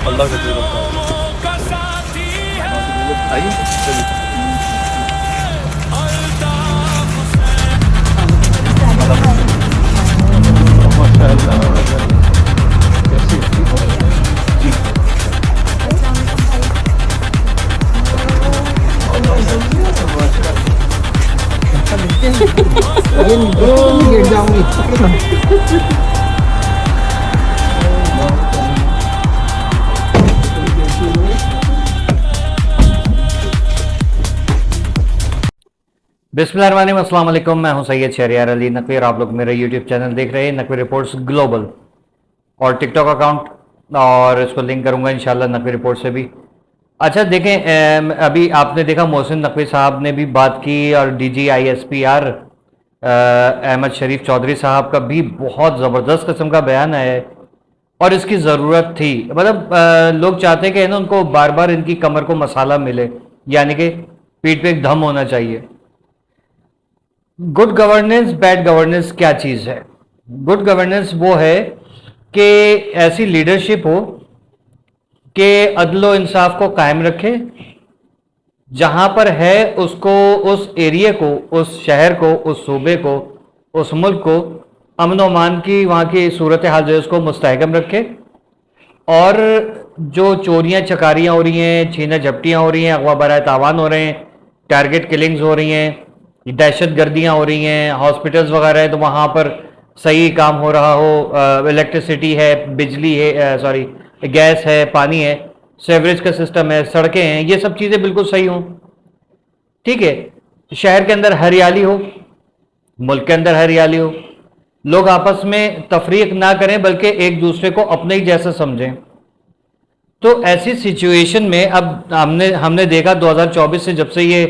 اللہ کا شکر کرتا ہوں. آئیے چلیے. ماشاء اللہ. کیسی ٹھیک ہو؟ جی گر جاؤں گی. بسم اللہ الرحمن الرحیم. السلام علیکم. میں ہوں سید شہریار علی نقوی اور آپ لوگ میرا یوٹیوب چینل دیکھ رہے ہیں نقوی رپورٹس گلوبل اور ٹک ٹاک اکاؤنٹ، اور اس کو لنک کروں گا انشاءاللہ نقوی رپورٹ سے بھی. اچھا دیکھیں، ابھی آپ نے دیکھا محسن نقوی صاحب نے بھی بات کی، اور D G I S P R Ahmed Sharif Chaudhry صاحب کا بھی بہت زبردست قسم کا بیان ہے، اور اس کی ضرورت تھی. مطلب لوگ چاہتے ہیں کہ ان کو بار بار ان کی کمر کو مسالہ ملے، یعنی کہ پیٹ پہ ایک دھم ہونا چاہیے. گڈ گورننس بیڈ گورننس کیا چیز ہے؟ گڈ گورننس وہ ہے کہ ایسی لیڈرشپ ہو کہ عدل و انصاف کو قائم رکھے، جہاں پر ہے اس کو، اس ایریے کو، اس شہر کو، اس صوبے کو، اس ملک کو امن و امان کی، وہاں کی صورتحال جو ہے اس کو مستحکم رکھے. اور جو چوریاں چکاریاں ہو رہی ہیں، چھینا جھپٹیاں ہو رہی ہیں، اغوا برائے تاوان ہو رہے ہیں، ٹارگٹ کلنگز ہو رہی ہیں، دہشت گردیاں ہو رہی ہیں، ہاسپٹلز وغیرہ ہیں تو وہاں پر صحیح کام ہو رہا ہو، الیکٹریسٹی ہے، بجلی ہے، سوری گیس ہے، پانی ہے، سیوریج کا سسٹم ہے، سڑکیں ہیں، یہ سب چیزیں بالکل صحیح ہوں. ٹھیک ہے. شہر کے اندر ہریالی ہو، ملک کے اندر ہریالی ہو، لوگ آپس میں تفریق نہ کریں بلکہ ایک دوسرے کو اپنے ہی جیسا سمجھیں. تو ایسی سچویشن میں اب ہم نے دیکھا 2024 سے جب سے یہ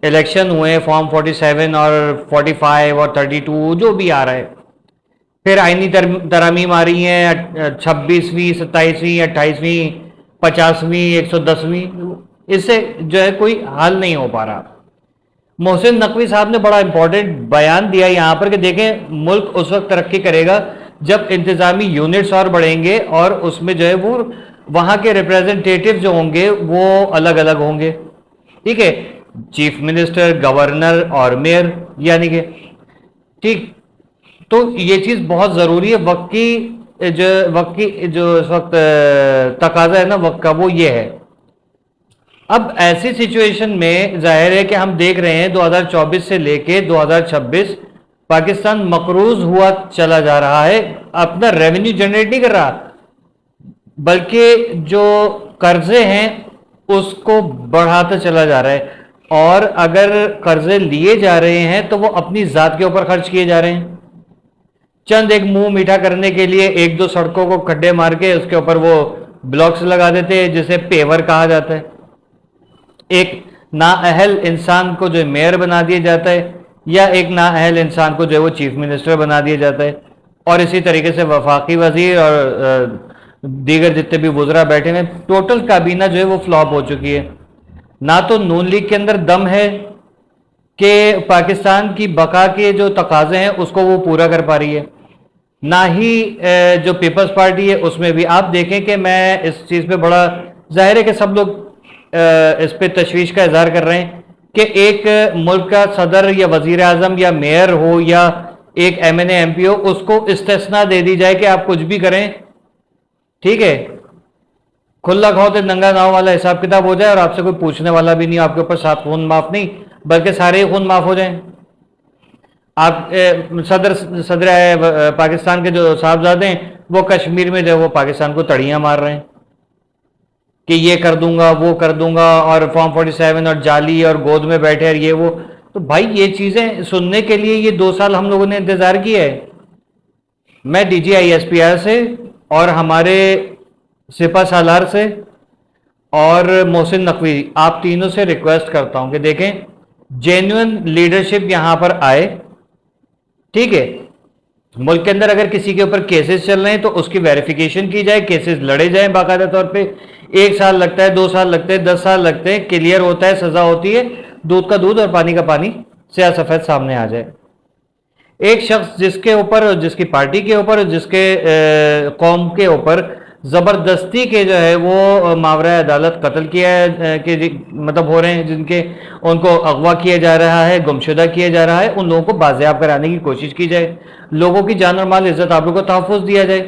الیکشن ہوئے، فارم 47 اور 45 اور 32 جو بھی آ رہا ہے، پھر آئینی ترامیم آ رہی ہیں، 26ویں، 27ویں، 28ویں، 50ویں، 110ویں، اس سے جو ہے کوئی حل نہیں ہو پا رہا. محسن نقوی صاحب نے بڑا امپورٹنٹ بیان دیا یہاں پر کہ دیکھیں ملک اس وقت ترقی کرے گا جب انتظامی یونٹس اور بڑھیں گے، اور اس میں جو ہے وہ وہاں کے ریپریزنٹیٹیو جو ہوں گے وہ الگ الگ ہوں گے. ٹھیک ہے. چیف منسٹر، گورنر اور میئر، یعنی کہ ٹھیک. تو یہ چیز بہت ضروری ہے. وقت کی جو اس وقت تقاضا ہے نا وقت کا، وہ یہ ہے. اب ایسی سچویشن میں ظاہر ہے کہ ہم دیکھ رہے ہیں 2024 سے لے کے 2026 پاکستان مقروض ہوا چلا جا رہا ہے، اپنا ریونیو جنریٹ نہیں کر رہا، بلکہ جو قرضے ہیں اس کو بڑھاتا چلا جا رہا ہے. اور اگر قرضے لیے جا رہے ہیں تو وہ اپنی ذات کے اوپر خرچ کیے جا رہے ہیں، چند ایک منہ میٹھا کرنے کے لیے ایک دو سڑکوں کو کھڈے مار کے اس کے اوپر وہ بلاکس لگا دیتے ہیں جسے پیور کہا جاتا ہے. ایک نااہل انسان کو جو میئر بنا دیا جاتا ہے، یا ایک نااہل انسان کو جو وہ چیف منسٹر بنا دیا جاتا ہے، اور اسی طریقے سے وفاقی وزیر اور دیگر جتنے بھی وزراء بیٹھے ہیں، ٹوٹل کابینہ جو ہے وہ فلاپ ہو چکی ہے. نہ تو نون لیگ کے اندر دم ہے کہ پاکستان کی بقا کے جو تقاضے ہیں اس کو وہ پورا کر پا رہی ہے، نہ ہی جو پیپلز پارٹی ہے اس میں بھی. آپ دیکھیں کہ میں اس چیز پہ بڑا ظاہر ہے کہ سب لوگ اس پہ تشویش کا اظہار کر رہے ہیں کہ ایک ملک کا صدر یا وزیر اعظم یا میئر ہو یا ایک M N A M P ہو، اس کو استثناء دے دی جائے کہ آپ کچھ بھی کریں، ٹھیک ہے، کھلا کھاؤ تے ننگا ناؤ والا حساب کتاب ہو جائے، اور آپ سے کوئی پوچھنے والا بھی نہیں، آپ کے اوپر 7 خون معاف نہیں بلکہ سارے خون معاف ہو جائیں. آپ صدر پاکستان کے جو صاحبزادے ہیں وہ کشمیر میں جو ہے وہ پاکستان کو تڑیاں مار رہے ہیں کہ یہ کر دوں گا، وہ کر دوں گا، اور فارم 47 اور جعلی اور گود میں بیٹھے اور یہ وہ. تو بھائی یہ چیزیں سننے کے لیے یہ 2 سال ہم لوگوں نے انتظار کیا ہے. میں D G I S P R سے اور ہمارے سپہ سالار سے اور محسن نقوی، آپ تینوں سے ریکویسٹ کرتا ہوں کہ دیکھیں جینوئن لیڈرشپ یہاں پر آئے. ٹھیک ہے. ملک کے اندر اگر کسی کے اوپر کیسز چل رہے ہیں تو اس کی ویریفیکیشن کی جائے، کیسز لڑے جائیں باقاعدہ طور پہ. 1 سال لگتا ہے، 2 سال لگتے ہیں، 10 سال لگتے ہیں، کلیئر ہوتا ہے، سزا ہوتی ہے، دودھ کا دودھ اور پانی کا پانی سیاہ سفید سامنے آ جائے. ایک شخص جس کے اوپر، جس کی پارٹی کے اوپر، جس کے قوم کے اوپر زبردستی کے جو ہے وہ ماورائے عدالت قتل کیا ہے کہ مطلب ہو رہے ہیں، جن کے ان کو اغوا کیا جا رہا ہے، گمشدہ کیا جا رہا ہے، ان لوگوں کو بازیاب کرانے کی کوشش کی جائے، لوگوں کی جان اور مال عزت آبرو کو تحفظ دیا جائے۔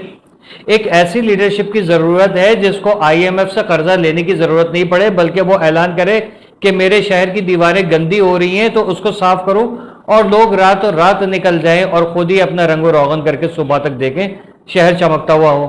ایک ایسی لیڈرشپ کی ضرورت ہے جس کو آئی ایم ایف سے قرضہ لینے کی ضرورت نہیں پڑے، بلکہ وہ اعلان کرے کہ میرے شہر کی دیواریں گندی ہو رہی ہیں تو اس کو صاف کرو، اور لوگ رات اور رات نکل جائیں اور خود ہی اپنا رنگ و روغن کر کے صبح تک دیکھیں شہر چمکتا ہوا ہو۔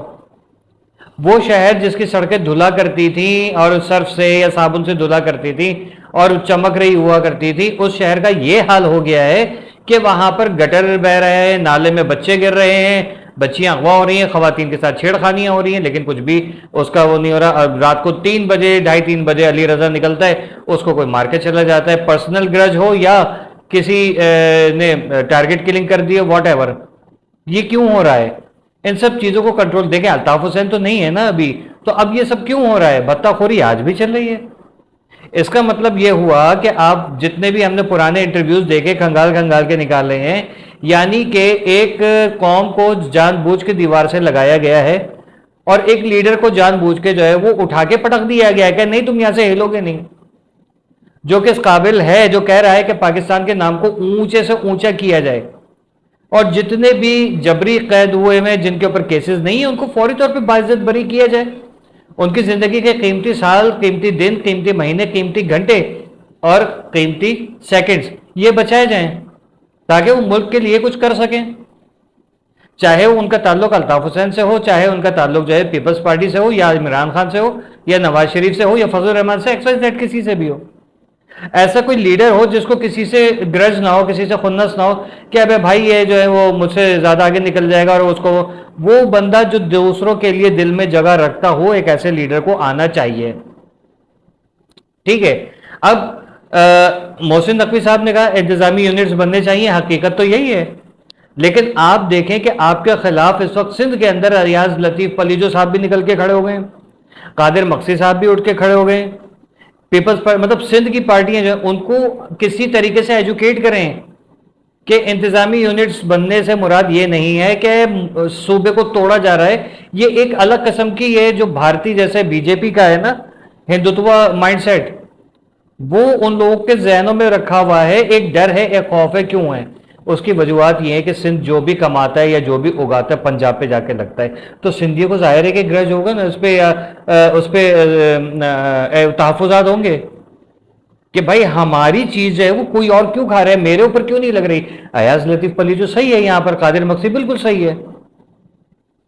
وہ شہر جس کی سڑکیں دھلا کرتی تھیں اور سرف سے یا صابن سے دھلا کرتی تھیں اور چمک رہی ہوا کرتی تھی، اس شہر کا یہ حال ہو گیا ہے کہ وہاں پر گٹر بہ رہے ہیں، نالے میں بچے گر رہے ہیں، بچیاں اغوا ہو رہی ہیں، خواتین کے ساتھ چھیڑخانیاں ہو رہی ہیں، لیکن کچھ بھی اس کا وہ نہیں ہو رہا۔ رات کو 3 بجے 2:30-3 بجے علی رضا نکلتا ہے، اس کو کوئی مار کے چلا جاتا ہے، پرسنل گرج ہو یا کسی نے ٹارگٹ کلنگ کر دی ہو، واٹ ایور۔ یہ کیوں ہو رہا ہے؟ ان سب چیزوں کو کنٹرول، دیکھیں الطاف حسین تو نہیں ہے نا ابھی، تو اب یہ سب کیوں ہو رہا ہے؟ بھتہ خوری آج بھی چل رہی ہے۔ اس کا مطلب یہ ہوا کہ آپ جتنے بھی ہم نے پرانے انٹرویوز دیکھے کھنگال کے نکالے ہیں، یعنی کہ ایک قوم کو جان بوجھ کے دیوار سے لگایا گیا ہے اور ایک لیڈر کو جان بوجھ کے جو ہے وہ اٹھا کے پٹک دیا گیا ہے کہ نہیں تم یہاں سے ہلو گے نہیں، جو کہ اس قابل ہے، جو کہہ رہا ہے کہ پاکستان کے نام کو اونچے سے اونچا کیا جائے، اور جتنے بھی جبری قید ہوئے ہیں جن کے اوپر کیسز نہیں ہیں ان کو فوری طور پہ باعزت بری کیا جائے، ان کی زندگی کے قیمتی سال، قیمتی دن، قیمتی مہینے، قیمتی گھنٹے اور قیمتی سیکنڈز یہ بچائے جائیں تاکہ وہ ملک کے لیے کچھ کر سکیں، چاہے ان کا تعلق الطاف حسین سے ہو، چاہے ان کا تعلق جو ہے پیپلز پارٹی سے ہو یا عمران خان سے ہو یا نواز شریف سے ہو یا فضل الرحمان سے، XYZ کسی سے بھی ہو۔ ایسا کوئی لیڈر ہو جس کو کسی سے گرج نہ ہو، کسی سے خنس نہ ہو کہ ابے بھائی یہ جو ہے وہ مجھ سے زیادہ آگے نکل جائے گا، اور اس کو وہ بندہ جو دوسروں کے لیے دل میں جگہ رکھتا ہو، ایک ایسے لیڈر کو آنا چاہیے۔ ٹھیک ہے، اب محسن نقوی صاحب نے کہا انتظامی یونٹس بننے چاہیے، حقیقت تو یہی ہے، لیکن آپ دیکھیں کہ آپ کے خلاف اس وقت سندھ کے اندر ریاض لطیف پلیجو صاحب بھی نکل کے کھڑے ہو گئے، قادر مقصی صاحب بھی اٹھ کے کھڑے ہو گئے، پیپلز مطلب سندھ کی پارٹیاں جو ہیں ان کو کسی طریقے سے ایجوکیٹ کریں کہ انتظامی یونٹس بننے سے مراد یہ نہیں ہے کہ صوبے کو توڑا جا رہا ہے، یہ ایک الگ قسم کی یہ جو بھارتی جیسے بی جے پی کا ہے نا ہندوتوا مائنڈ سیٹ، وہ ان لوگوں کے ذہنوں میں رکھا ہوا ہے، ایک ڈر ہے، ایک خوف ہے۔ کیوں ہے؟ اس کی وجوہات یہ ہے کہ سندھ جو بھی کماتا ہے یا جو بھی اگاتا ہے پنجاب پہ جا کے لگتا ہے، تو سندھیوں کو ظاہر ہے کہ گرج ہوگا نا اس پہ تحفظات ہوں گے کہ بھائی ہماری چیز جو ہے وہ کوئی اور کیوں کھا رہا ہے، میرے اوپر کیوں نہیں لگ رہی۔ ایاز لطیف پلیجو صحیح ہے یہاں پر، قادر مقصی بالکل صحیح ہے،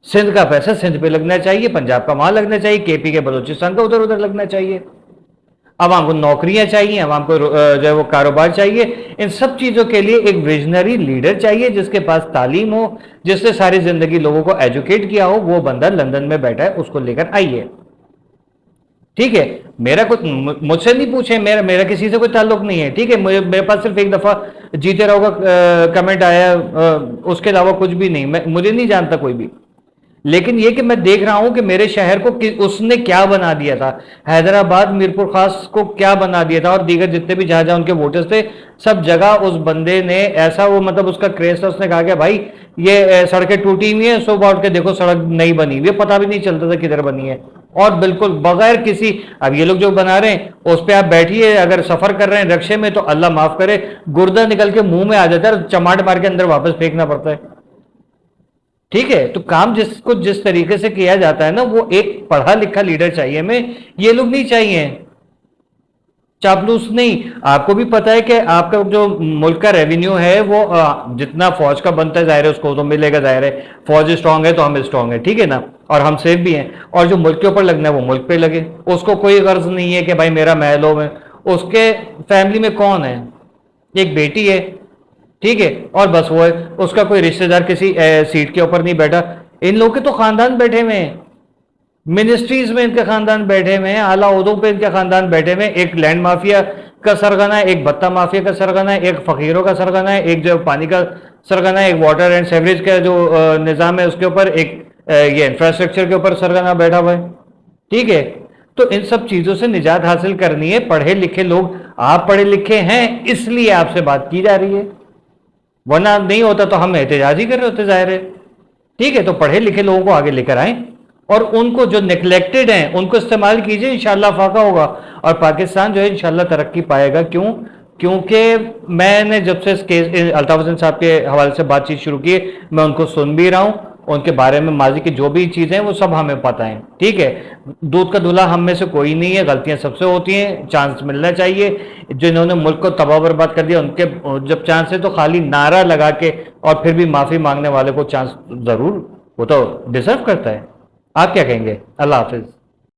سندھ کا پیسہ سندھ پہ لگنا چاہیے، پنجاب کا وہاں لگنا چاہیے، کے پی کے بلوچستان کا ادھر لگنا چاہیے، عوام کو نوکریاں چاہیے، عوام کو جو ہے وہ کاروبار چاہیے۔ ان سب چیزوں کے لیے ایک ویژنری لیڈر چاہیے جس کے پاس تعلیم ہو، جس نے ساری زندگی لوگوں کو ایجوکیٹ کیا ہو، وہ بندہ لندن میں بیٹھا ہے، اس کو لے کر آئیے۔ ٹھیک ہے، میرا کچھ مجھ سے نہیں پوچھیں، میرا کسی سے کوئی تعلق نہیں ہے، ٹھیک ہے، میرے پاس صرف ایک دفعہ جیتے رہو کا کمنٹ آیا، اس کے علاوہ کچھ بھی نہیں، مجھے نہیں جانتا کوئی بھی، لیکن یہ کہ میں دیکھ رہا ہوں کہ میرے شہر کو اس نے کیا بنا دیا تھا، حیدرآباد میرپور خاص کو کیا بنا دیا تھا، اور دیگر جتنے بھی جہاں ان کے ووٹرز تھے سب جگہ اس بندے نے ایسا وہ مطلب اس کا کریز تھا، اس نے کہا کہ بھائی یہ سڑکیں ٹوٹی ہوئی ہیں، صبح اٹھ کے دیکھو سڑک نہیں بنی ہوئی ہے، پتہ بھی نہیں چلتا تھا کدھر بنی ہے، اور بالکل بغیر کسی، اب یہ لوگ جو بنا رہے ہیں اس پہ آپ بیٹھیے، اگر سفر کر رہے ہیں رکشے میں تو اللہ معاف کرے گردہ نکل کے منہ میں آ جاتا ہے اور چماٹ مار کے اندر واپس پھینکنا پڑتا ہے۔ ٹھیک ہے، تو کام جس طریقے سے کیا جاتا ہے نا، وہ ایک پڑھا لکھا لیڈر چاہیے ہمیں، یہ لوگ نہیں چاہیے، چاپلوس نہیں۔ آپ کو بھی پتا ہے کہ آپ کا جو ملک کا ریونیو ہے وہ جتنا فوج کا بنتا ہے ظاہر ہے اس کو تو ملے گا، ظاہر ہے فوج اسٹرانگ ہے تو ہم اسٹرانگ ہے، ٹھیک ہے نا، اور ہم سیف بھی ہیں، اور جو ملک کے اوپر لگنا ہے وہ ملک پہ لگے، اس کو کوئی غرض نہیں ہے کہ بھائی میرا محل ہو، میں اس کے فیملی میں کون ہے، ایک بیٹی ہے، ٹھیک ہے، اور بس وہ ہے، اس کا کوئی رشتہ دار کسی سیٹ کے اوپر نہیں بیٹھا۔ ان لوگوں کے تو خاندان بیٹھے ہوئے ہیں، منسٹریز میں ان کے خاندان بیٹھے ہوئے ہیں، اعلیٰ عہدوں پہ ان کے خاندان بیٹھے ہوئے ہیں، ایک لینڈ مافیا کا سرغنہ ہے، ایک بھتہ مافیا کا سرغنہ ہے، ایک فقیروں کا سرغنہ ہے، ایک جو پانی کا سرغنہ ہے، ایک واٹر اینڈ سیوریج کا جو نظام ہے اس کے اوپر، ایک یہ انفراسٹرکچر کے اوپر سرغنہ بیٹھا ہوا ہے، ٹھیک ہے۔ تو ان سب چیزوں سے نجات حاصل کرنی ہے، پڑھے لکھے لوگ، آپ پڑھے لکھے ہیں اس لیے آپ سے بات کی جا رہی ہے، ورنہ نہیں ہوتا تو ہم احتجاج ہی کر رہے ہوتے ظاہر ہے، ٹھیک ہے۔ تو پڑھے لکھے لوگوں کو آگے لے کر آئیں اور ان کو جو نیگلیکٹڈ ہیں ان کو استعمال کیجئے، انشاءاللہ فاقہ ہوگا اور پاکستان جو ہے انشاءاللہ ترقی پائے گا۔ کیونکہ میں نے جب سے اس کیس الطاف حسین صاحب کے حوالے سے بات چیت شروع کی، میں ان کو سن بھی رہا ہوں، ان کے بارے میں ماضی کی جو بھی چیزیں ہیں وہ سب ہمیں پتہ ہیں، ٹھیک ہے۔ دودھ کا دلہا ہم میں سے کوئی نہیں ہے، غلطیاں سب سے ہوتی ہیں، چانس ملنا چاہیے۔ جنہوں نے ملک کو تباہ برباد کر دیا ان کے جب چانس ہے تو خالی نعرہ لگا کے اور پھر بھی معافی مانگنے والے کو چانس ضرور وہ تو ڈیزرو کرتا ہے۔ آپ کیا کہیں گے؟ اللہ حافظ۔